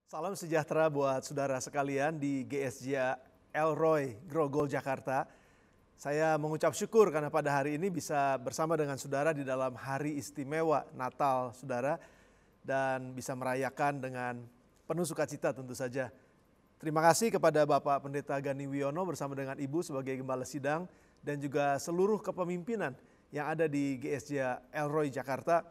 Salam sejahtera buat saudara sekalian di GSJ Elroy Grogol Jakarta. Saya mengucap syukur karena pada hari ini bisa bersama dengan saudara di dalam hari istimewa Natal saudara. Dan bisa merayakan dengan penuh sukacita tentu saja. Terima kasih kepada Bapak Pendeta Gani Wiono bersama dengan Ibu sebagai Gembala Sidang. Dan juga seluruh kepemimpinan yang ada di GSJ Elroy Jakarta.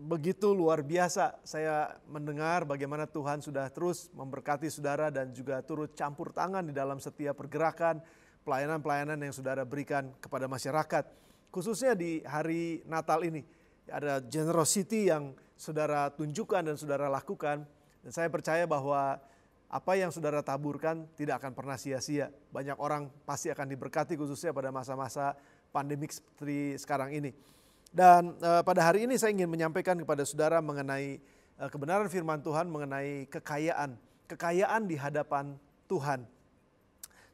Begitu luar biasa saya mendengar bagaimana Tuhan sudah terus memberkati saudara dan juga turut campur tangan di dalam setiap pergerakan, pelayanan-pelayanan yang saudara berikan kepada masyarakat. Khususnya di hari Natal ini, ada generosity yang saudara tunjukkan dan saudara lakukan. Dan saya percaya bahwa apa yang saudara taburkan tidak akan pernah sia-sia. Banyak orang pasti akan diberkati khususnya pada masa-masa pandemik seperti sekarang ini. Dan pada hari ini saya ingin menyampaikan kepada saudara mengenai kebenaran firman Tuhan, mengenai kekayaan di hadapan Tuhan.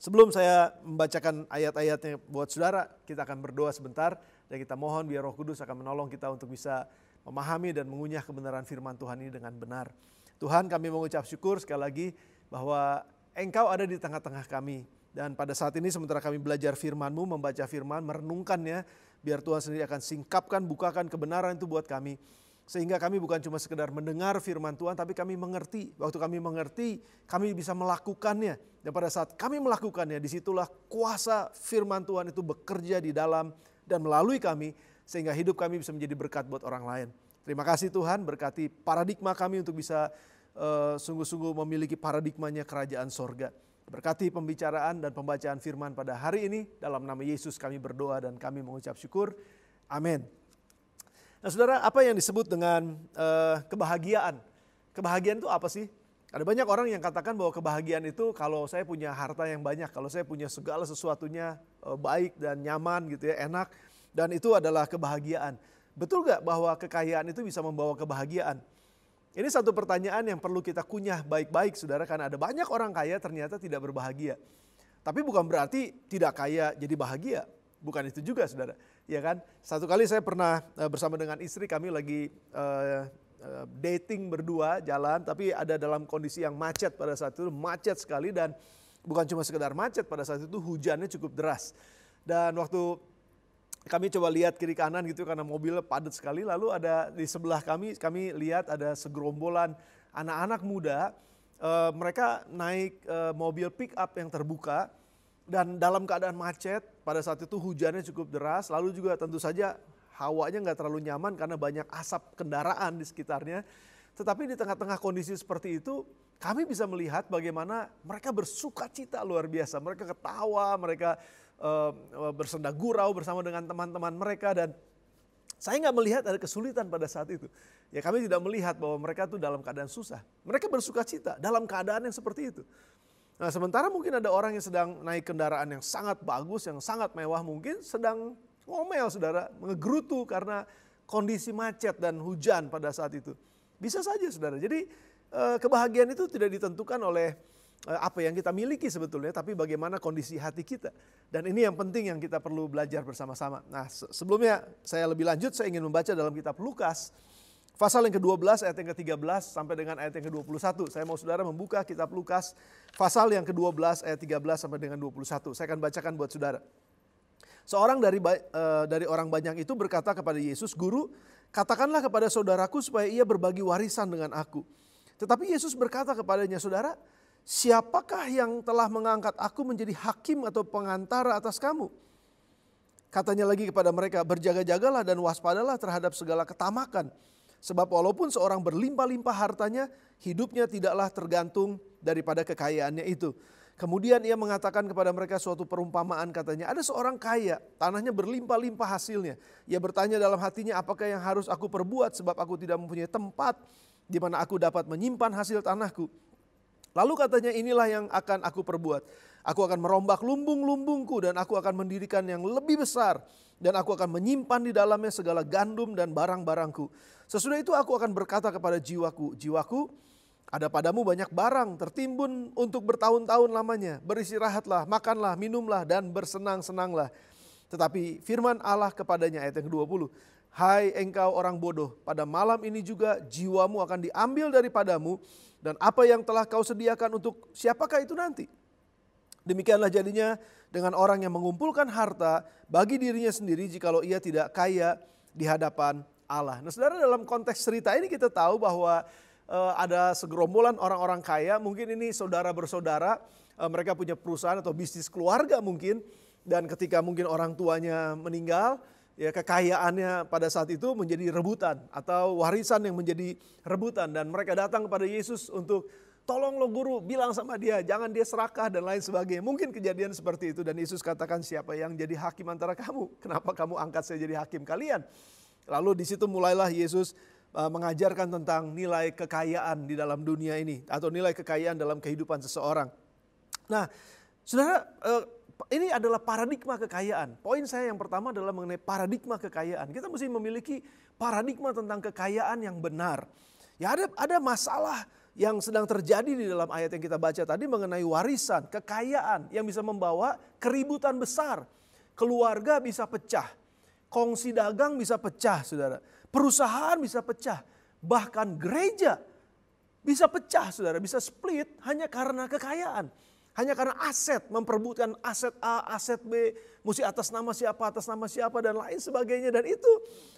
Sebelum saya membacakan ayat-ayatnya buat saudara, kita akan berdoa sebentar dan kita mohon biar Roh Kudus akan menolong kita untuk bisa memahami dan mengunyah kebenaran firman Tuhan ini dengan benar. Tuhan, kami mengucap syukur sekali lagi bahwa Engkau ada di tengah-tengah kami. Dan pada saat ini sementara kami belajar firman-Mu, membaca firman, merenungkannya, biar Tuhan sendiri akan singkapkan, bukakan kebenaran itu buat kami. Sehingga kami bukan cuma sekedar mendengar firman Tuhan, tapi kami mengerti. Waktu kami mengerti, kami bisa melakukannya. Dan pada saat kami melakukannya, disitulah kuasa firman Tuhan itu bekerja di dalam dan melalui kami. Sehingga hidup kami bisa menjadi berkat buat orang lain. Terima kasih Tuhan, berkati paradigma kami untuk bisa sungguh-sungguh memiliki paradigmanya kerajaan sorga. Berkati pembicaraan dan pembacaan firman pada hari ini, dalam nama Yesus kami berdoa dan kami mengucap syukur. Amin. Nah saudara, apa yang disebut dengan kebahagiaan? Kebahagiaan itu apa sih? Ada banyak orang yang katakan bahwa kebahagiaan itu kalau saya punya harta yang banyak, kalau saya punya segala sesuatunya baik dan nyaman gitu ya, enak. Dan itu adalah kebahagiaan. Betul gak bahwa kekayaan itu bisa membawa kebahagiaan? Ini satu pertanyaan yang perlu kita kunyah baik-baik saudara, karena ada banyak orang kaya ternyata tidak berbahagia. Tapi bukan berarti tidak kaya jadi bahagia, bukan itu juga saudara. Ya kan? Satu kali saya pernah bersama dengan istri, kami lagi dating berdua jalan, tapi ada dalam kondisi yang macet pada saat itu, macet sekali dan bukan cuma sekedar macet, pada saat itu hujannya cukup deras. Dan waktu kami coba lihat kiri kanan gitu karena mobilnya padat sekali. Lalu ada di sebelah kami lihat ada segerombolan anak-anak muda. Mereka naik mobil pick up yang terbuka dan dalam keadaan macet. Pada saat itu hujannya cukup deras. Lalu juga tentu saja hawanya nggak terlalu nyaman karena banyak asap kendaraan di sekitarnya. Tetapi di tengah-tengah kondisi seperti itu, kami bisa melihat bagaimana mereka bersukacita luar biasa. Mereka ketawa, mereka bersenda gurau bersama dengan teman-teman mereka, dan saya nggak melihat ada kesulitan pada saat itu. Ya kami tidak melihat bahwa mereka itu dalam keadaan susah. Mereka bersukacita dalam keadaan yang seperti itu. Nah sementara mungkin ada orang yang sedang naik kendaraan yang sangat bagus, yang sangat mewah, mungkin sedang ngomel saudara, ngegerutu karena kondisi macet dan hujan pada saat itu. Bisa saja saudara. Jadi kebahagiaan itu tidak ditentukan oleh apa yang kita miliki sebetulnya, tapi bagaimana kondisi hati kita. Dan ini yang penting yang kita perlu belajar bersama-sama. Nah sebelumnya saya lebih lanjut, saya ingin membaca dalam kitab Lukas, pasal yang ke-12 ayat yang ke-13 sampai dengan ayat yang ke-21. Saya mau saudara membuka kitab Lukas, pasal yang ke-12 ayat 13 sampai dengan 21. Saya akan bacakan buat saudara. Seorang dari orang banyak itu berkata kepada Yesus, "Guru, katakanlah kepada saudaraku supaya ia berbagi warisan dengan aku." Tetapi Yesus berkata kepadanya, "Saudara, siapakah yang telah mengangkat aku menjadi hakim atau pengantara atas kamu?" Katanya lagi kepada mereka, "Berjaga-jagalah dan waspadalah terhadap segala ketamakan. Sebab walaupun seorang berlimpah-limpah hartanya, hidupnya tidaklah tergantung daripada kekayaannya itu." Kemudian ia mengatakan kepada mereka suatu perumpamaan, katanya, "Ada seorang kaya, tanahnya berlimpah-limpah hasilnya. Ia bertanya dalam hatinya, apakah yang harus aku perbuat sebab aku tidak mempunyai tempat di mana aku dapat menyimpan hasil tanahku. Lalu katanya, inilah yang akan aku perbuat. Aku akan merombak lumbung-lumbungku dan aku akan mendirikan yang lebih besar. Dan aku akan menyimpan di dalamnya segala gandum dan barang-barangku. Sesudah itu aku akan berkata kepada jiwaku, jiwaku, ada padamu banyak barang tertimbun untuk bertahun-tahun lamanya. Beristirahatlah, makanlah, minumlah dan bersenang-senanglah. Tetapi firman Allah kepadanya ayat yang ke-20, hai engkau orang bodoh, pada malam ini juga jiwamu akan diambil daripadamu, dan apa yang telah kau sediakan untuk siapakah itu nanti? Demikianlah jadinya dengan orang yang mengumpulkan harta bagi dirinya sendiri jikalau ia tidak kaya di hadapan Allah. Nah saudara, dalam konteks cerita ini kita tahu bahwa ada segerombolan orang-orang kaya, mungkin ini saudara bersaudara, mereka punya perusahaan atau bisnis keluarga mungkin, dan ketika mungkin orang tuanya meninggal, ya kekayaannya pada saat itu menjadi rebutan atau warisan yang menjadi rebutan, dan mereka datang kepada Yesus untuk tolong lo guru, bilang sama dia, jangan dia serakah dan lain sebagainya. Mungkin kejadian seperti itu, dan Yesus katakan, siapa yang jadi hakim antara kamu? Kenapa kamu angkat saya jadi hakim kalian? Lalu di situ mulailah Yesus mengajarkan tentang nilai kekayaan di dalam dunia ini, atau nilai kekayaan dalam kehidupan seseorang. Nah, saudara, ini adalah paradigma kekayaan. Poin saya yang pertama adalah mengenai paradigma kekayaan. Kita mesti memiliki paradigma tentang kekayaan yang benar. Ya ada masalah yang sedang terjadi di dalam ayat yang kita baca tadi mengenai warisan, kekayaan yang bisa membawa keributan besar. Keluarga bisa pecah, kongsi dagang bisa pecah, saudara. Perusahaan bisa pecah, bahkan gereja bisa pecah, saudara. Bisa split hanya karena kekayaan. Hanya karena aset, memperebutkan aset A, aset B, mesti atas nama siapa, dan lain sebagainya. Dan itu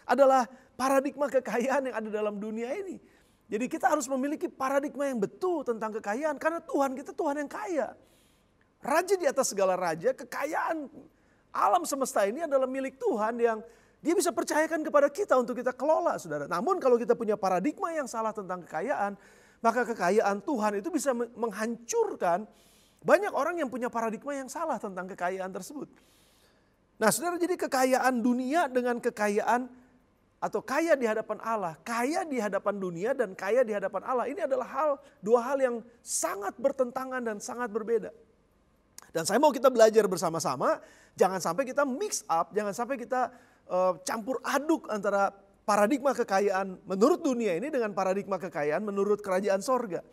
adalah paradigma kekayaan yang ada dalam dunia ini. Jadi kita harus memiliki paradigma yang betul tentang kekayaan, karena Tuhan kita Tuhan yang kaya. Raja di atas segala raja, kekayaan alam semesta ini adalah milik Tuhan yang dia bisa percayakan kepada kita untuk kita kelola, saudara. Namun kalau kita punya paradigma yang salah tentang kekayaan, maka kekayaan Tuhan itu bisa menghancurkan banyak orang yang punya paradigma yang salah tentang kekayaan tersebut. Nah saudara, jadi kekayaan dunia dengan kekayaan atau kaya di hadapan Allah, kaya di hadapan dunia dan kaya di hadapan Allah, ini adalah dua hal yang sangat bertentangan dan sangat berbeda. Dan saya mau kita belajar bersama-sama, jangan sampai kita mix up, jangan sampai kita campur aduk antara paradigma kekayaan menurut dunia ini dengan paradigma kekayaan menurut kerajaan sorga.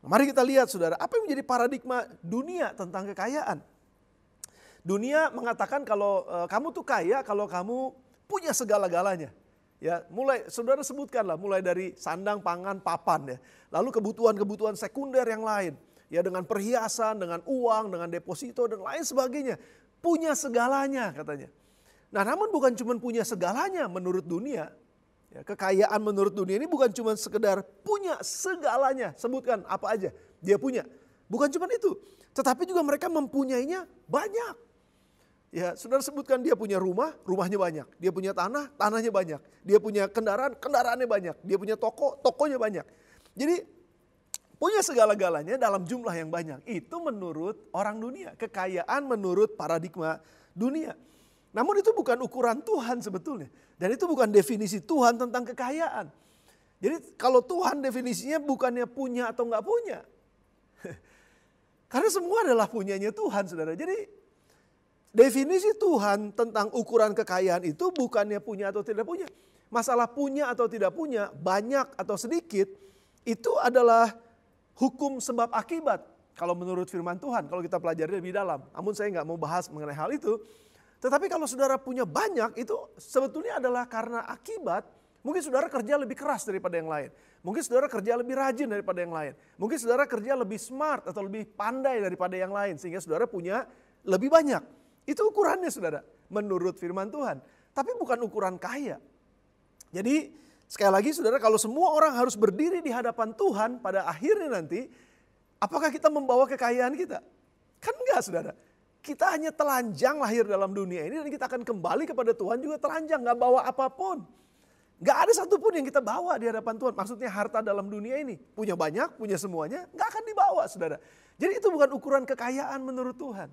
Mari kita lihat saudara, apa yang menjadi paradigma dunia tentang kekayaan. Dunia mengatakan kalau kamu tuh kaya kalau kamu punya segala-galanya. Ya, saudara sebutkanlah mulai dari sandang, pangan, papan ya. Lalu kebutuhan-kebutuhan sekunder yang lain. Ya, dengan perhiasan, dengan uang, dengan deposito dan lain sebagainya. Punya segalanya katanya. Nah, namun bukan cuma punya segalanya menurut dunia. Ya, kekayaan menurut dunia ini bukan cuma sekedar punya segalanya. Sebutkan apa aja dia punya. Bukan cuma itu. Tetapi juga mereka mempunyainya banyak. Ya, saudara sebutkan dia punya rumah, rumahnya banyak. Dia punya tanah, tanahnya banyak. Dia punya kendaraan, kendaraannya banyak. Dia punya toko, tokonya banyak. Jadi punya segala-galanya dalam jumlah yang banyak. Itu menurut orang dunia. Kekayaan menurut paradigma dunia. Namun itu bukan ukuran Tuhan sebetulnya. Dan itu bukan definisi Tuhan tentang kekayaan. Jadi kalau Tuhan definisinya bukannya punya atau enggak punya. Karena semua adalah punyanya Tuhan, saudara. Jadi definisi Tuhan tentang ukuran kekayaan itu bukannya punya atau tidak punya. Masalah punya atau tidak punya, banyak atau sedikit, itu adalah hukum sebab akibat. Kalau menurut firman Tuhan, kalau kita pelajari lebih dalam. Namun saya nggak mau bahas mengenai hal itu. Tetapi kalau saudara punya banyak, itu sebetulnya adalah karena akibat. Mungkin saudara kerja lebih keras daripada yang lain. Mungkin saudara kerja lebih rajin daripada yang lain. Mungkin saudara kerja lebih smart atau lebih pandai daripada yang lain. Sehingga saudara punya lebih banyak. Itu ukurannya saudara, menurut firman Tuhan. Tapi bukan ukuran kaya. Jadi sekali lagi saudara, kalau semua orang harus berdiri di hadapan Tuhan pada akhirnya nanti, apakah kita membawa kekayaan kita? Kan enggak saudara. Kita hanya telanjang lahir dalam dunia ini dan kita akan kembali kepada Tuhan juga telanjang, gak bawa apapun. Gak ada satupun yang kita bawa di hadapan Tuhan. Maksudnya harta dalam dunia ini. Punya banyak, punya semuanya, gak akan dibawa saudara. Jadi itu bukan ukuran kekayaan menurut Tuhan.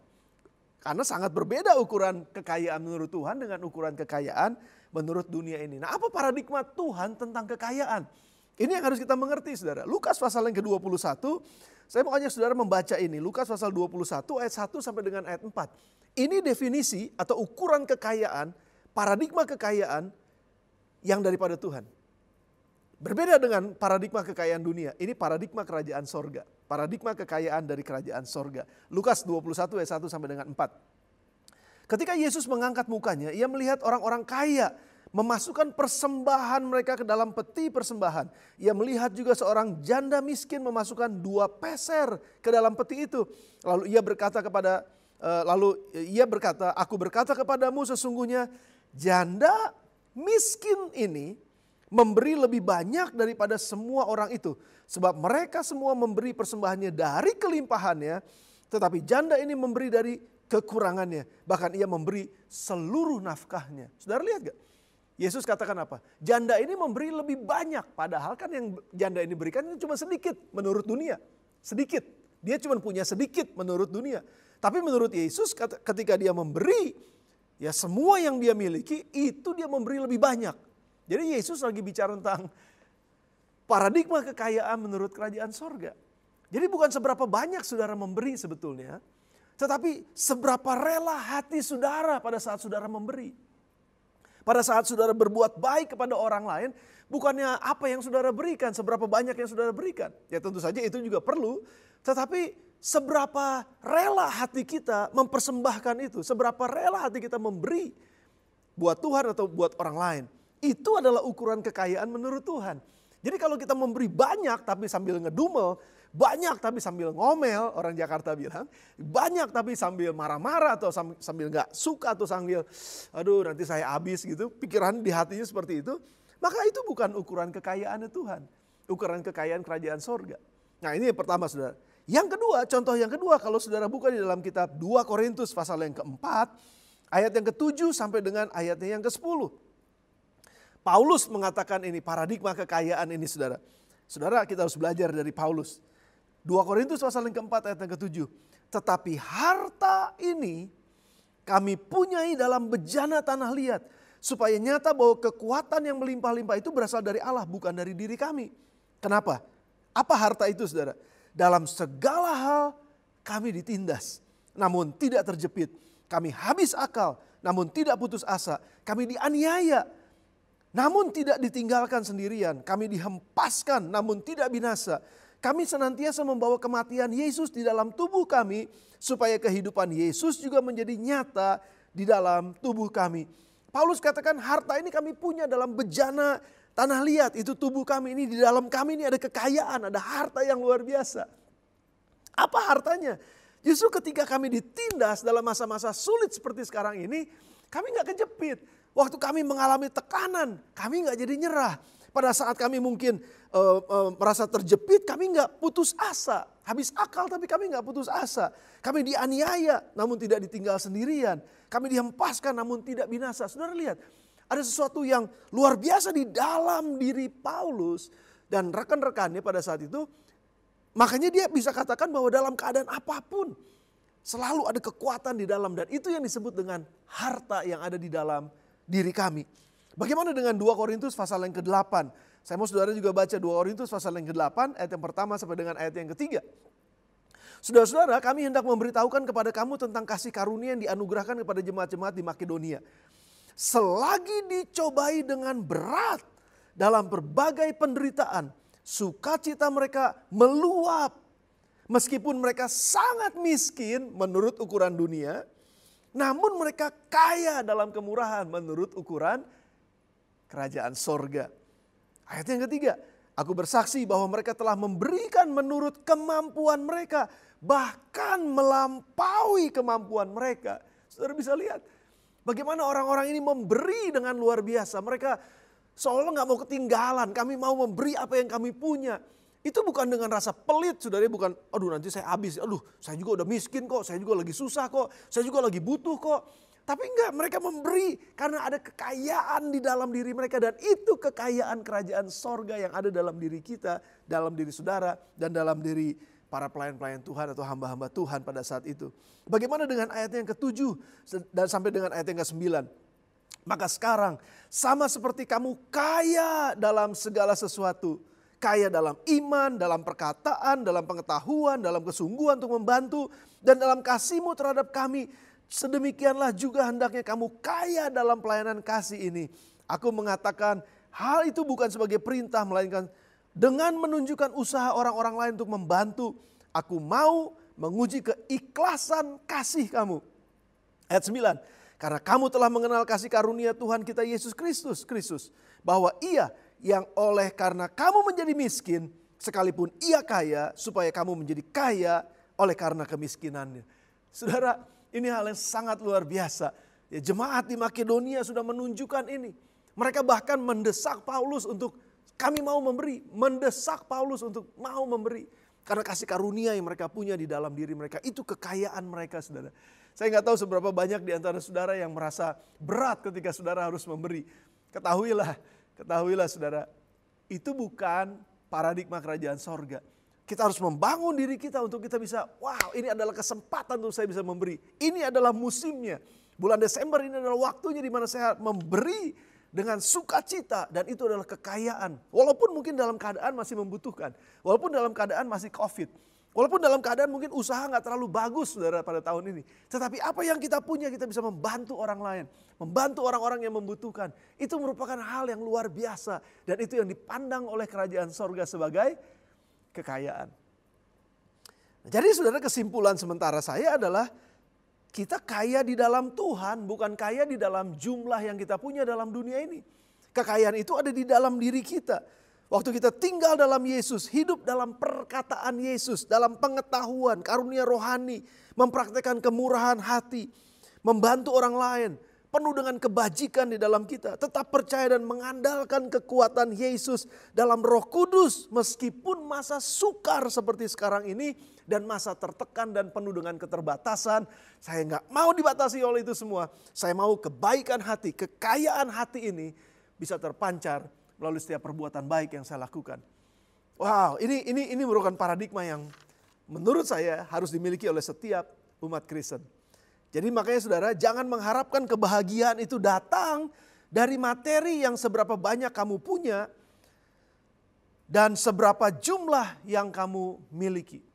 Karena sangat berbeda ukuran kekayaan menurut Tuhan dengan ukuran kekayaan menurut dunia ini. Nah, apa paradigma Tuhan tentang kekayaan? Ini yang harus kita mengerti saudara. Lukas pasal yang ke-21, saya mau ajak saudara membaca ini. Lukas pasal 21 ayat 1 sampai dengan ayat 4. Ini definisi atau ukuran kekayaan, paradigma kekayaan yang daripada Tuhan. Berbeda dengan paradigma kekayaan dunia. Ini paradigma kerajaan sorga. Paradigma kekayaan dari kerajaan sorga. Lukas 21 ayat 1 sampai dengan 4. Ketika Yesus mengangkat mukanya, ia melihat orang-orang kaya memasukkan persembahan mereka ke dalam peti persembahan. Ia melihat juga seorang janda miskin memasukkan 2 peser ke dalam peti itu. Lalu ia berkata, aku berkata kepadamu sesungguhnya janda miskin ini memberi lebih banyak daripada semua orang itu. Sebab mereka semua memberi persembahannya dari kelimpahannya, tetapi janda ini memberi dari kekurangannya. Bahkan ia memberi seluruh nafkahnya. Saudara lihat gak? Yesus katakan apa? Janda ini memberi lebih banyak. Padahal kan yang janda ini berikan itu cuma sedikit menurut dunia. Sedikit. Dia cuma punya sedikit menurut dunia. Tapi menurut Yesus ketika dia memberi, ya semua yang dia miliki itu dia memberi lebih banyak. Jadi Yesus lagi bicara tentang paradigma kekayaan menurut kerajaan sorga. Jadi bukan seberapa banyak saudara memberi sebetulnya, tetapi seberapa rela hati saudara pada saat saudara memberi. Pada saat saudara berbuat baik kepada orang lain, bukannya apa yang saudara berikan, seberapa banyak yang saudara berikan. Ya tentu saja itu juga perlu, tetapi seberapa rela hati kita mempersembahkan itu, seberapa rela hati kita memberi buat Tuhan atau buat orang lain. Itu adalah ukuran kekayaan menurut Tuhan. Jadi kalau kita memberi banyak tapi sambil ngedumel, banyak tapi sambil ngomel, orang Jakarta bilang, banyak tapi sambil marah-marah atau sambil gak suka atau sambil aduh nanti saya habis gitu, pikiran di hatinya seperti itu, maka itu bukan ukuran kekayaannya Tuhan, ukuran kekayaan kerajaan sorga. Nah ini yang pertama saudara. Yang kedua, contoh yang kedua kalau saudara buka di dalam kitab 2 Korintus pasal yang keempat, ayat yang ke-7 sampai dengan ayatnya yang ke-10. Paulus mengatakan ini paradigma kekayaan ini saudara. Saudara kita harus belajar dari Paulus. 2 Korintus pasal yang keempat ayat yang ke-7. Tetapi harta ini kami punyai dalam bejana tanah liat. Supaya nyata bahwa kekuatan yang melimpah-limpah itu berasal dari Allah, bukan dari diri kami. Kenapa? Apa harta itu saudara? Dalam segala hal kami ditindas, namun tidak terjepit. Kami habis akal, namun tidak putus asa. Kami dianiaya, namun tidak ditinggalkan sendirian. Kami dihempaskan, namun tidak binasa. Kami senantiasa membawa kematian Yesus di dalam tubuh kami, supaya kehidupan Yesus juga menjadi nyata di dalam tubuh kami. Paulus katakan harta ini kami punya dalam bejana tanah liat, itu tubuh kami ini, di dalam kami ini ada kekayaan, ada harta yang luar biasa. Apa hartanya? Justru ketika kami ditindas dalam masa-masa sulit seperti sekarang ini, kami gak kejepit. Waktu kami mengalami tekanan, kami gak jadi nyerah. Pada saat kami mungkin merasa terjepit, kami gak putus asa. Habis akal tapi kami gak putus asa. Kami dianiaya namun tidak ditinggal sendirian. Kami dihempaskan namun tidak binasa. Saudara lihat, ada sesuatu yang luar biasa di dalam diri Paulus dan rekan-rekannya pada saat itu. Makanya dia bisa katakan bahwa dalam keadaan apapun selalu ada kekuatan di dalam, dan itu yang disebut dengan harta yang ada di dalam diri kami. Bagaimana dengan 2 Korintus pasal yang ke-8? Saya mau saudara juga baca 2 Korintus pasal yang ke-8 ayat yang pertama sampai dengan ayat yang ketiga. Saudara-saudara, kami hendak memberitahukan kepada kamu tentang kasih karunia yang dianugerahkan kepada jemaat-jemaat di Makedonia. Selagi dicobai dengan berat dalam berbagai penderitaan, sukacita mereka meluap. Meskipun mereka sangat miskin menurut ukuran dunia, namun mereka kaya dalam kemurahan menurut ukuran kerajaan sorga. Ayat yang ketiga, aku bersaksi bahwa mereka telah memberikan menurut kemampuan mereka, bahkan melampaui kemampuan mereka. Saudara bisa lihat bagaimana orang-orang ini memberi dengan luar biasa. Mereka seolah gak mau ketinggalan, kami mau memberi apa yang kami punya. Itu bukan dengan rasa pelit, saudara, bukan aduh nanti saya habis, aduh saya juga udah miskin kok, saya juga lagi susah kok, saya juga lagi butuh kok. Tapi enggak, mereka memberi karena ada kekayaan di dalam diri mereka, dan itu kekayaan kerajaan sorga yang ada dalam diri kita, dalam diri saudara, dan dalam diri para pelayan-pelayan Tuhan atau hamba-hamba Tuhan pada saat itu. Bagaimana dengan ayat yang ke-7 dan sampai dengan ayat yang ke-9? Maka sekarang sama seperti kamu kaya dalam segala sesuatu, kaya dalam iman, dalam perkataan, dalam pengetahuan, dalam kesungguhan untuk membantu, dan dalam kasihmu terhadap kami, sedemikianlah juga hendaknya kamu kaya dalam pelayanan kasih ini. Aku mengatakan hal itu bukan sebagai perintah, melainkan dengan menunjukkan usaha orang-orang lain untuk membantu. Aku mau menguji keikhlasan kasih kamu. Ayat 9. Karena kamu telah mengenal kasih karunia Tuhan kita Yesus Kristus. Bahwa Ia yang oleh karena kamu menjadi miskin, sekalipun Ia kaya, supaya kamu menjadi kaya oleh karena kemiskinannya. Saudara, ini hal yang sangat luar biasa. Ya, jemaat di Makedonia sudah menunjukkan ini. Mereka bahkan mendesak Paulus untuk kami mau memberi. Mendesak Paulus untuk mau memberi. Karena kasih karunia yang mereka punya di dalam diri mereka. Itu kekayaan mereka, saudara. Saya nggak tahu seberapa banyak di antara saudara yang merasa berat ketika saudara harus memberi. Ketahuilah saudara, itu bukan paradigma kerajaan sorga. Kita harus membangun diri kita untuk kita bisa, wow, ini adalah kesempatan untuk saya bisa memberi. Ini adalah musimnya. Bulan Desember ini adalah waktunya di mana saya memberi dengan sukacita, dan itu adalah kekayaan. Walaupun mungkin dalam keadaan masih membutuhkan, walaupun dalam keadaan masih COVID, walaupun dalam keadaan mungkin usaha nggak terlalu bagus saudara pada tahun ini. Tetapi apa yang kita punya kita bisa membantu orang lain. Membantu orang-orang yang membutuhkan. Itu merupakan hal yang luar biasa. Dan itu yang dipandang oleh kerajaan sorga sebagai kekayaan. Jadi saudara, kesimpulan sementara saya adalah kita kaya di dalam Tuhan, bukan kaya di dalam jumlah yang kita punya dalam dunia ini. Kekayaan itu ada di dalam diri kita. Waktu kita tinggal dalam Yesus, hidup dalam perkataan Yesus, dalam pengetahuan, karunia rohani, mempraktekkan kemurahan hati, membantu orang lain, penuh dengan kebajikan di dalam kita, tetap percaya dan mengandalkan kekuatan Yesus dalam Roh Kudus, meskipun masa sukar seperti sekarang ini dan masa tertekan dan penuh dengan keterbatasan. Saya nggak mau dibatasi oleh itu semua. Saya mau kebaikan hati, kekayaan hati ini bisa terpancar melalui setiap perbuatan baik yang saya lakukan. Wow, ini merupakan paradigma yang menurut saya harus dimiliki oleh setiap umat Kristen. Jadi makanya saudara, jangan mengharapkan kebahagiaan itu datang dari materi yang seberapa banyak kamu punya dan seberapa jumlah yang kamu miliki.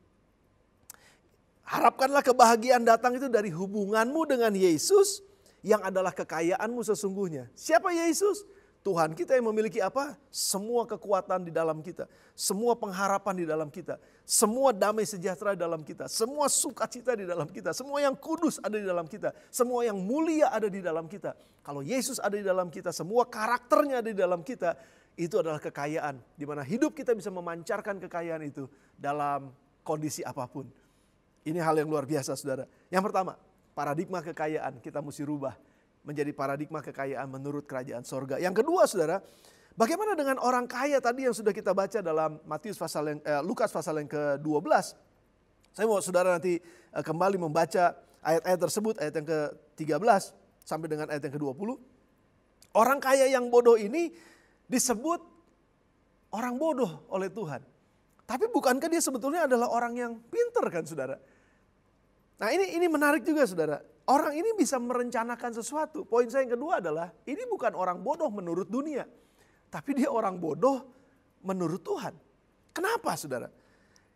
Harapkanlah kebahagiaan datang itu dari hubunganmu dengan Yesus yang adalah kekayaanmu sesungguhnya. Siapa Yesus? Tuhan kita yang memiliki apa? Semua kekuatan di dalam kita. Semua pengharapan di dalam kita. Semua damai sejahtera di dalam kita. Semua sukacita di dalam kita. Semua yang kudus ada di dalam kita. Semua yang mulia ada di dalam kita. Kalau Yesus ada di dalam kita, semua karakternya ada di dalam kita. Itu adalah kekayaan. Di mana hidup kita bisa memancarkan kekayaan itu dalam kondisi apapun. Ini hal yang luar biasa saudara. Yang pertama, paradigma kekayaan kita mesti rubah menjadi paradigma kekayaan menurut kerajaan sorga. Yang kedua saudara, bagaimana dengan orang kaya tadi yang sudah kita baca dalam Lukas pasal yang ke-12. Saya mau saudara nanti kembali membaca ayat-ayat tersebut, ayat yang ke-13 sampai dengan ayat yang ke-20. Orang kaya yang bodoh ini disebut orang bodoh oleh Tuhan. Tapi bukankah dia sebetulnya adalah orang yang pintar kan saudara? Nah ini menarik juga saudara. Orang ini bisa merencanakan sesuatu. Poin saya yang kedua adalah ini bukan orang bodoh menurut dunia. Tapi dia orang bodoh menurut Tuhan. Kenapa saudara?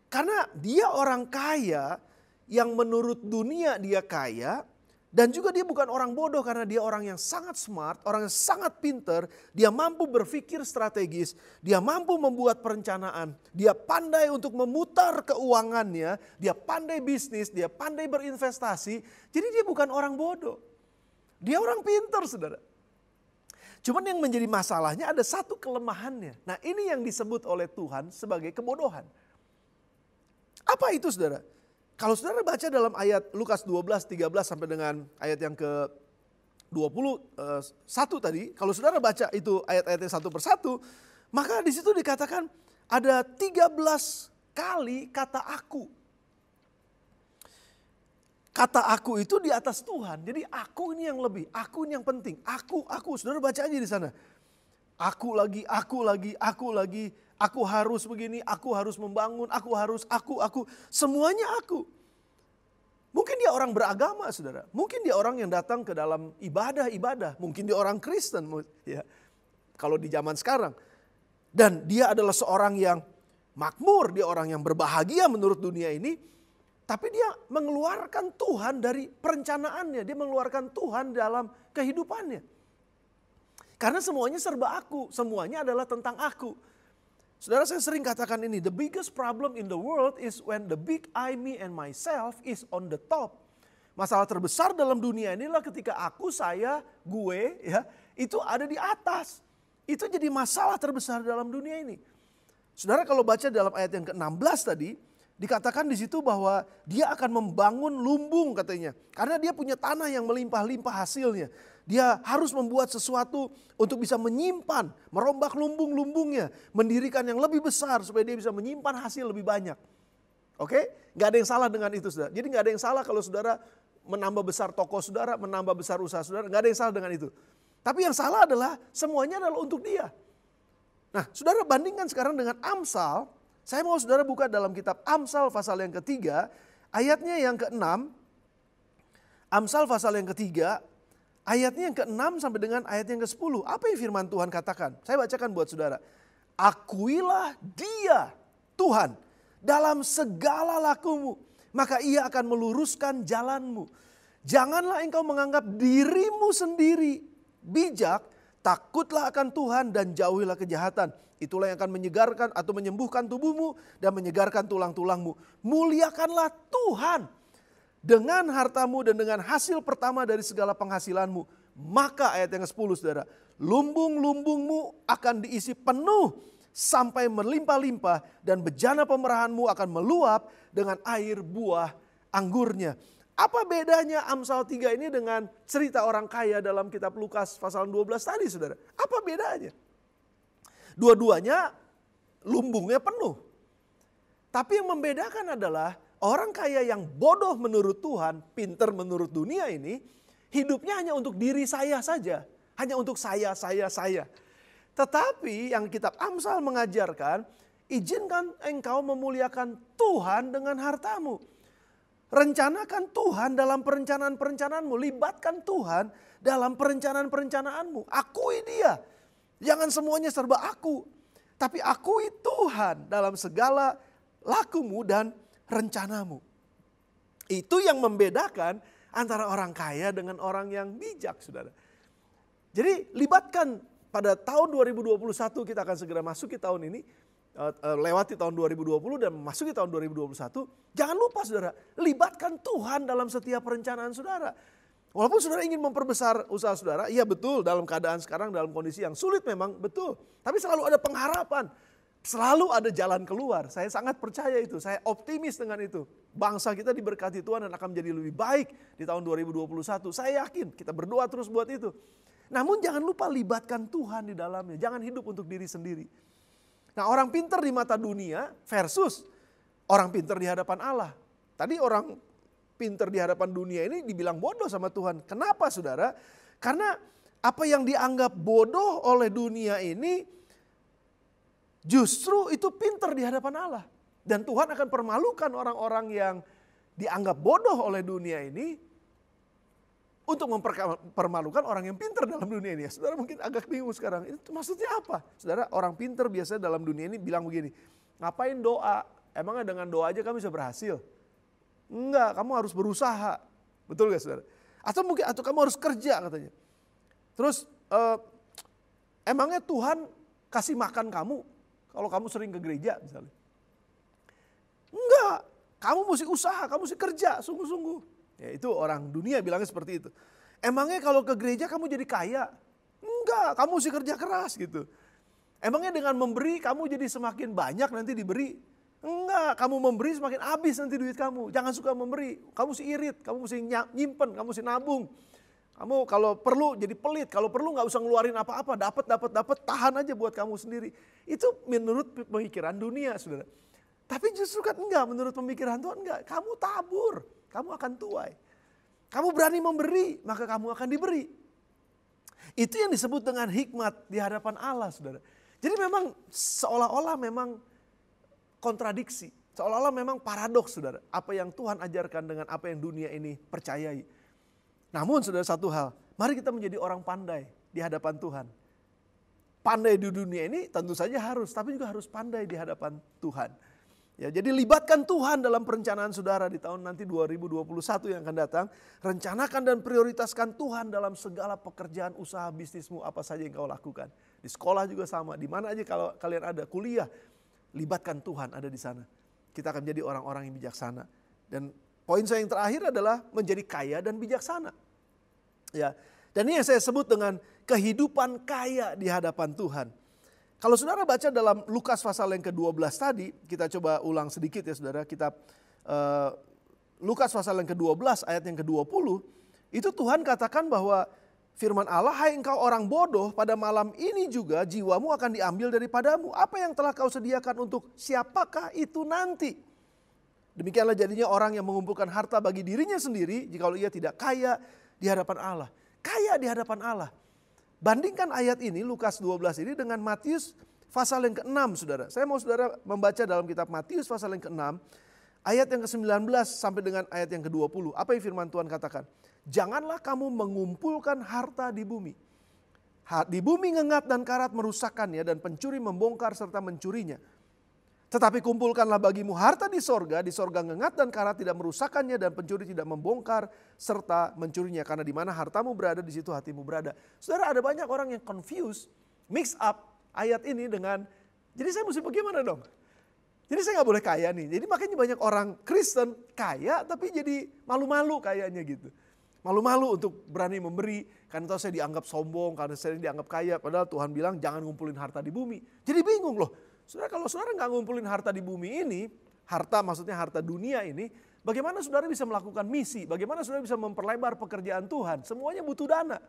Karena dia orang kaya yang menurut dunia dia kaya. Dan juga dia bukan orang bodoh karena dia orang yang sangat smart, orang yang sangat pinter. Dia mampu berpikir strategis, dia mampu membuat perencanaan. Dia pandai untuk memutar keuangannya, dia pandai bisnis, dia pandai berinvestasi. Jadi dia bukan orang bodoh. Dia orang pinter saudara. Cuman yang menjadi masalahnya ada satu kelemahannya. Nah ini yang disebut oleh Tuhan sebagai kebodohan. Apa itu saudara? Kalau saudara baca dalam ayat Lukas 12, 13 sampai dengan ayat yang ke-21 tadi. Kalau saudara baca itu ayat-ayatnya satu persatu. Maka di situ dikatakan ada 13 kali kata aku. Kata aku itu di atas Tuhan. Jadi aku ini yang lebih, aku ini yang penting. Aku. Saudara baca aja di sana. Aku lagi. Aku harus begini, aku harus membangun, aku. Semuanya aku. Mungkin dia orang beragama saudara. Mungkin dia orang yang datang ke dalam ibadah. Mungkin dia orang Kristen. Ya, kalau di zaman sekarang. Dan dia adalah seorang yang makmur. Dia orang yang berbahagia menurut dunia ini. Tapi dia mengeluarkan Tuhan dari perencanaannya. Dia mengeluarkan Tuhan dalam kehidupannya. Karena semuanya serba aku. Semuanya adalah tentang aku. Saudara, saya sering katakan ini, the biggest problem in the world is when the big I, me and myself is on the top. Masalah terbesar dalam dunia inilah ketika aku, saya, gue ya itu ada di atas. Itu jadi masalah terbesar dalam dunia ini. Saudara kalau baca dalam ayat yang ke-16 tadi, dikatakan di situ bahwa dia akan membangun lumbung katanya. Karena dia punya tanah yang melimpah-limpah hasilnya. Dia harus membuat sesuatu untuk bisa menyimpan, merombak lumbung-lumbungnya. Mendirikan yang lebih besar supaya dia bisa menyimpan hasil lebih banyak. Oke? Gak ada yang salah dengan itu saudara. Jadi gak ada yang salah kalau saudara menambah besar toko saudara, menambah besar usaha saudara. Gak ada yang salah dengan itu. Tapi yang salah adalah semuanya adalah untuk dia. Nah, saudara bandingkan sekarang dengan Amsal. Saya mau saudara buka dalam kitab Amsal pasal yang ketiga, ayatnya yang ke-6. Amsal pasal yang ketiga, ayatnya yang ke-6 sampai dengan ayat yang ke-10. Apa yang firman Tuhan katakan? Saya bacakan buat saudara. Akuilah dia, Tuhan, dalam segala lakumu, maka ia akan meluruskan jalanmu. Janganlah engkau menganggap dirimu sendiri bijak, takutlah akan Tuhan dan jauhilah kejahatan. Itulah yang akan menyegarkan atau menyembuhkan tubuhmu dan menyegarkan tulang-tulangmu. Muliakanlah Tuhan dengan hartamu dan dengan hasil pertama dari segala penghasilanmu. Maka ayat yang ke-10 saudara, lumbung-lumbungmu akan diisi penuh sampai melimpah-limpah dan bejana pemerahanmu akan meluap dengan air buah anggurnya. Apa bedanya Amsal 3 ini dengan cerita orang kaya dalam kitab Lukas pasal 12 tadi saudara? Apa bedanya? Dua-duanya lumbungnya penuh. Tapi yang membedakan adalah orang kaya yang bodoh menurut Tuhan, pinter menurut dunia ini, hidupnya hanya untuk diri saya saja. Hanya untuk saya. Tetapi yang kitab Amsal mengajarkan, izinkan engkau memuliakan Tuhan dengan hartamu. Rencanakan Tuhan dalam perencanaan-perencanaanmu. Libatkan Tuhan dalam perencanaan-perencanaanmu. Akui dia. Jangan semuanya serba aku. Tapi akui Tuhan dalam segala lakumu dan rencanamu. Itu yang membedakan antara orang kaya dengan orang yang bijak, saudara. Jadi libatkan pada tahun 2021 kita akan segera masuki tahun ini. Lewati tahun 2020 dan masuki tahun 2021, jangan lupa saudara, libatkan Tuhan dalam setiap perencanaan saudara. Walaupun saudara ingin memperbesar usaha saudara, iya betul dalam keadaan sekarang dalam kondisi yang sulit memang betul. Tapi selalu ada pengharapan, selalu ada jalan keluar. Saya sangat percaya itu, saya optimis dengan itu. Bangsa kita diberkati Tuhan dan akan menjadi lebih baik di tahun 2021. Saya yakin, kita berdoa terus buat itu. Namun jangan lupa libatkan Tuhan di dalamnya, jangan hidup untuk diri sendiri. Nah orang pintar di mata dunia versus orang pintar di hadapan Allah. Tadi orang pintar di hadapan dunia ini dibilang bodoh sama Tuhan. Kenapa saudara? Karena apa yang dianggap bodoh oleh dunia ini justru itu pintar di hadapan Allah. Dan Tuhan akan permalukan orang-orang yang dianggap bodoh oleh dunia ini untuk mempermalukan orang yang pintar dalam dunia ini. Saudara mungkin agak bingung sekarang, itu maksudnya apa? Saudara, orang pintar biasanya dalam dunia ini bilang begini, ngapain doa? Emangnya dengan doa aja kamu bisa berhasil? Enggak, kamu harus berusaha. Betul gak saudara? Atau kamu harus kerja katanya. Terus emangnya Tuhan kasih makan kamu kalau kamu sering ke gereja misalnya? Enggak, kamu mesti usaha, kamu mesti kerja sungguh-sungguh. Ya, itu orang dunia bilangnya seperti itu. Emangnya kalau ke gereja kamu jadi kaya? Enggak, kamu mesti kerja keras gitu. Emangnya dengan memberi kamu jadi semakin banyak nanti diberi? Enggak, kamu memberi semakin habis nanti duit kamu. Jangan suka memberi, kamu mesti irit, kamu mesti nyimpen, kamu mesti nabung. Kamu kalau perlu jadi pelit, kalau perlu gak usah ngeluarin apa-apa, dapat, tahan aja buat kamu sendiri. Itu menurut pemikiran dunia saudara. Tapi justru kan enggak, menurut pemikiran Tuhan enggak, kamu tabur. Kamu akan tuai. Kamu berani memberi, maka kamu akan diberi. Itu yang disebut dengan hikmat di hadapan Allah, saudara. Jadi memang seolah-olah memang kontradiksi. Seolah-olah memang paradoks, saudara. Apa yang Tuhan ajarkan dengan apa yang dunia ini percayai. Namun saudara satu hal, mari kita menjadi orang pandai di hadapan Tuhan. Pandai di dunia ini tentu saja harus, tapi juga harus pandai di hadapan Tuhan. Ya, jadi libatkan Tuhan dalam perencanaan saudara di tahun nanti 2021 yang akan datang. Rencanakan dan prioritaskan Tuhan dalam segala pekerjaan usaha bisnismu apa saja yang kau lakukan. Di sekolah juga sama, di mana aja kalau kalian ada kuliah, libatkan Tuhan ada di sana. Kita akan jadi orang-orang yang bijaksana. Dan Poin saya yang terakhir adalah menjadi kaya dan bijaksana. Ya. Dan ini yang saya sebut dengan kehidupan kaya di hadapan Tuhan. Kalau saudara baca dalam Lukas pasal yang ke-12 tadi, kita coba ulang sedikit ya saudara, kitab Lukas pasal yang ke-12 ayat yang ke-20, itu Tuhan katakan bahwa firman Allah, hai engkau orang bodoh, pada malam ini juga jiwamu akan diambil daripadamu. Apa yang telah kau sediakan untuk siapakah itu nanti? Demikianlah jadinya orang yang mengumpulkan harta bagi dirinya sendiri, jikalau ia tidak kaya di hadapan Allah. Kaya di hadapan Allah. Bandingkan ayat ini, Lukas 12 ini dengan Matius pasal yang ke-6 saudara. Saya mau saudara membaca dalam kitab Matius pasal yang ke-6, ayat yang ke-19 sampai dengan ayat yang ke-20. Apa yang firman Tuhan katakan? Janganlah kamu mengumpulkan harta di bumi. Di bumi ngengat dan karat merusakkannya, dan pencuri membongkar serta mencurinya. Tetapi kumpulkanlah bagimu harta di sorga ngengat dan karat tidak merusakkannya, dan pencuri tidak membongkar serta mencurinya. Karena di mana hartamu berada, di situ hatimu berada. Saudara, ada banyak orang yang confused, mix up ayat ini dengan, jadi saya mesti bagaimana dong? Jadi saya gak boleh kaya nih. Jadi makanya banyak orang Kristen kaya tapi jadi malu-malu kayaknya gitu. Malu-malu untuk berani memberi, karena tahu saya dianggap sombong, karena saya dianggap kaya. Padahal Tuhan bilang jangan ngumpulin harta di bumi. Jadi bingung loh. Saudara, kalau saudara nggak ngumpulin harta di bumi ini, harta maksudnya harta dunia ini, bagaimana saudara bisa melakukan misi? Bagaimana saudara bisa memperlebar pekerjaan Tuhan? Semuanya butuh dana.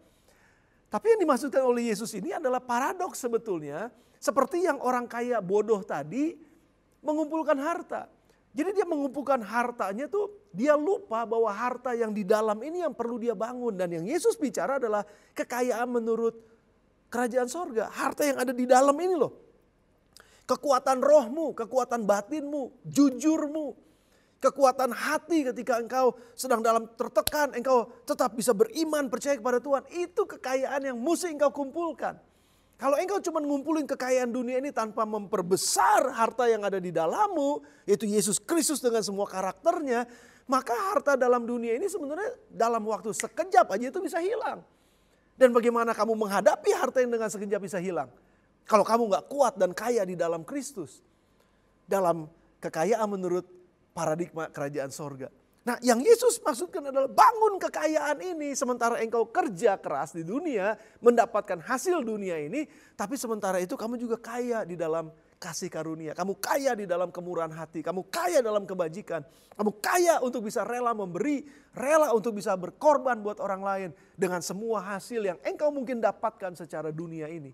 Tapi yang dimaksudkan oleh Yesus ini adalah paradoks sebetulnya. Seperti yang orang kaya bodoh tadi mengumpulkan harta. Jadi dia mengumpulkan hartanya tuh, dia lupa bahwa harta yang di dalam ini yang perlu dia bangun. Dan yang Yesus bicara adalah kekayaan menurut kerajaan sorga. Harta yang ada di dalam ini loh. Kekuatan rohmu, kekuatan batinmu, jujurmu, kekuatan hati ketika engkau sedang dalam tertekan, engkau tetap bisa beriman, percaya kepada Tuhan. Itu kekayaan yang mesti engkau kumpulkan. Kalau engkau cuma ngumpulin kekayaan dunia ini tanpa memperbesar harta yang ada di dalammu, yaitu Yesus Kristus dengan semua karakternya, maka harta dalam dunia ini sebenarnya dalam waktu sekejap aja itu bisa hilang. Dan bagaimana kamu menghadapi harta yang dengan sekejap bisa hilang? Kalau kamu gak kuat dan kaya di dalam Kristus. Dalam kekayaan menurut paradigma kerajaan sorga. Nah, yang Yesus maksudkan adalah bangun kekayaan ini. Sementara engkau kerja keras di dunia, mendapatkan hasil dunia ini. Tapi sementara itu kamu juga kaya di dalam kasih karunia. Kamu kaya di dalam kemurahan hati. Kamu kaya dalam kebajikan. Kamu kaya untuk bisa rela memberi. Rela untuk bisa berkorban buat orang lain. Dengan semua hasil yang engkau mungkin dapatkan secara dunia ini.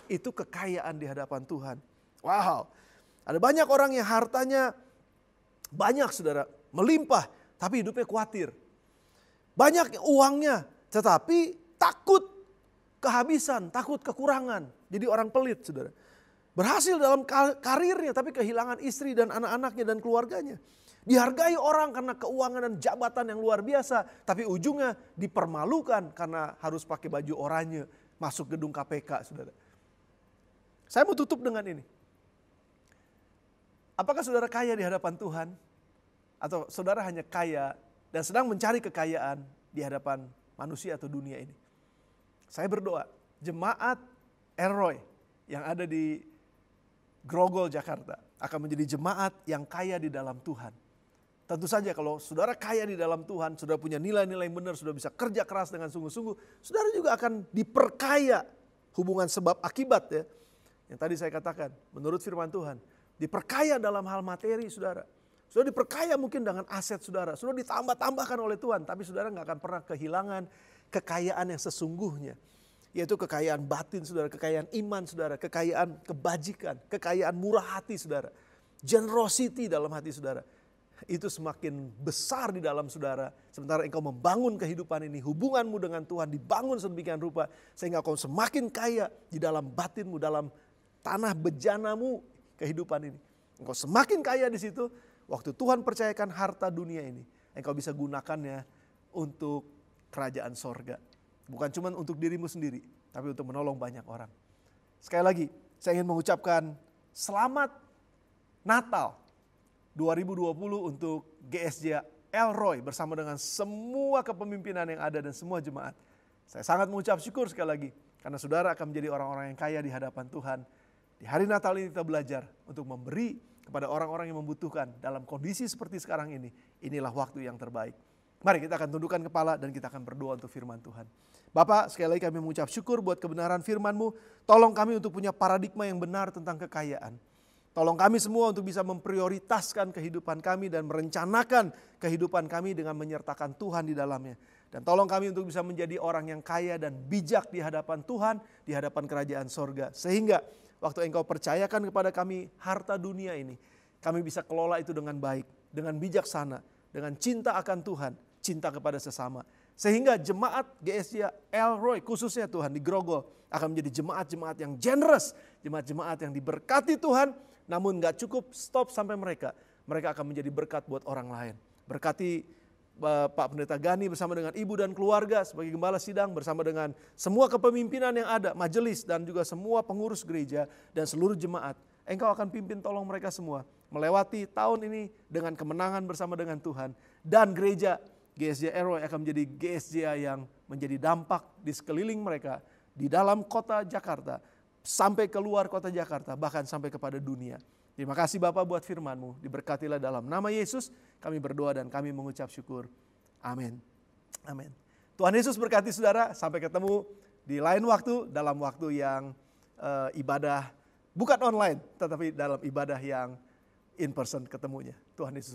Itu kekayaan di hadapan Tuhan. Wow. Ada banyak orang yang hartanya banyak saudara. Melimpah. Tapi hidupnya khawatir. Banyak uangnya. Tetapi takut kehabisan. Takut kekurangan. Jadi orang pelit saudara. Berhasil dalam karirnya. Tapi kehilangan istri dan anak-anaknya dan keluarganya. Dihargai orang karena keuangan dan jabatan yang luar biasa. Tapi ujungnya dipermalukan karena harus pakai baju oranye. Masuk gedung KPK saudara. Saya mau tutup dengan ini. Apakah saudara kaya di hadapan Tuhan? Atau saudara hanya kaya dan sedang mencari kekayaan di hadapan manusia atau dunia ini? Saya berdoa, jemaat Elroy yang ada di Grogol, Jakarta akan menjadi jemaat yang kaya di dalam Tuhan. Tentu saja kalau saudara kaya di dalam Tuhan, saudara punya nilai-nilai yang benar, saudara bisa kerja keras dengan sungguh-sungguh, saudara juga akan diperkaya hubungan sebab akibat ya. Yang tadi saya katakan, menurut firman Tuhan, diperkaya dalam hal materi saudara. Saudara diperkaya mungkin dengan aset saudara. Saudara ditambah-tambahkan oleh Tuhan, tapi saudara gak akan pernah kehilangan kekayaan yang sesungguhnya. Yaitu kekayaan batin saudara, kekayaan iman saudara, kekayaan kebajikan, kekayaan murah hati saudara. Generosity dalam hati saudara. Itu semakin besar di dalam saudara. Sementara engkau membangun kehidupan ini, hubunganmu dengan Tuhan dibangun sedemikian rupa. Sehingga engkau semakin kaya di dalam batinmu, dalam tanah bejanamu kehidupan ini. Engkau semakin kaya di situ, waktu Tuhan percayakan harta dunia ini, engkau bisa gunakannya untuk kerajaan sorga. Bukan cuma untuk dirimu sendiri, tapi untuk menolong banyak orang. Sekali lagi, saya ingin mengucapkan selamat Natal 2020 untuk GSJ Elroy bersama dengan semua kepemimpinan yang ada dan semua jemaat. Saya sangat mengucap syukur sekali lagi, karena saudara akan menjadi orang-orang yang kaya di hadapan Tuhan. Di hari Natal ini kita belajar untuk memberi kepada orang-orang yang membutuhkan dalam kondisi seperti sekarang ini. inilah waktu yang terbaik. Mari kita akan tundukkan kepala dan kita akan berdoa untuk firman Tuhan. Bapak, sekali lagi kami mengucap syukur buat kebenaran firman-Mu. Tolong kami untuk punya paradigma yang benar tentang kekayaan. Tolong kami semua untuk bisa memprioritaskan kehidupan kami dan merencanakan kehidupan kami dengan menyertakan Tuhan di dalamnya. Dan tolong kami untuk bisa menjadi orang yang kaya dan bijak di hadapan Tuhan, di hadapan kerajaan sorga. Sehingga waktu Engkau percayakan kepada kami harta dunia ini, kami bisa kelola itu dengan baik, dengan bijaksana, dengan cinta akan Tuhan, cinta kepada sesama. Sehingga jemaat GSJ El Roy khususnya Tuhan di Grogol akan menjadi jemaat-jemaat yang generous, jemaat-jemaat yang diberkati Tuhan, namun gak cukup stop sampai mereka akan menjadi berkat buat orang lain. Berkati Pak Pendeta Gani bersama dengan ibu dan keluarga sebagai gembala sidang, bersama dengan semua kepemimpinan yang ada, majelis dan juga semua pengurus gereja dan seluruh jemaat. Engkau akan pimpin tolong mereka semua melewati tahun ini dengan kemenangan bersama dengan Tuhan. Dan gereja GSJ Roy akan menjadi GSJ yang menjadi dampak di sekeliling mereka, di dalam kota Jakarta, sampai keluar kota Jakarta, bahkan sampai kepada dunia. Terima kasih Bapak buat firman-Mu. Diberkatilah dalam nama Yesus kami berdoa dan kami mengucap syukur. Amin. Amin. Tuhan Yesus berkati saudara. Sampai ketemu di lain waktu, dalam waktu yang ibadah bukan online, tetapi dalam ibadah yang in person ketemunya. Tuhan Yesus berkati.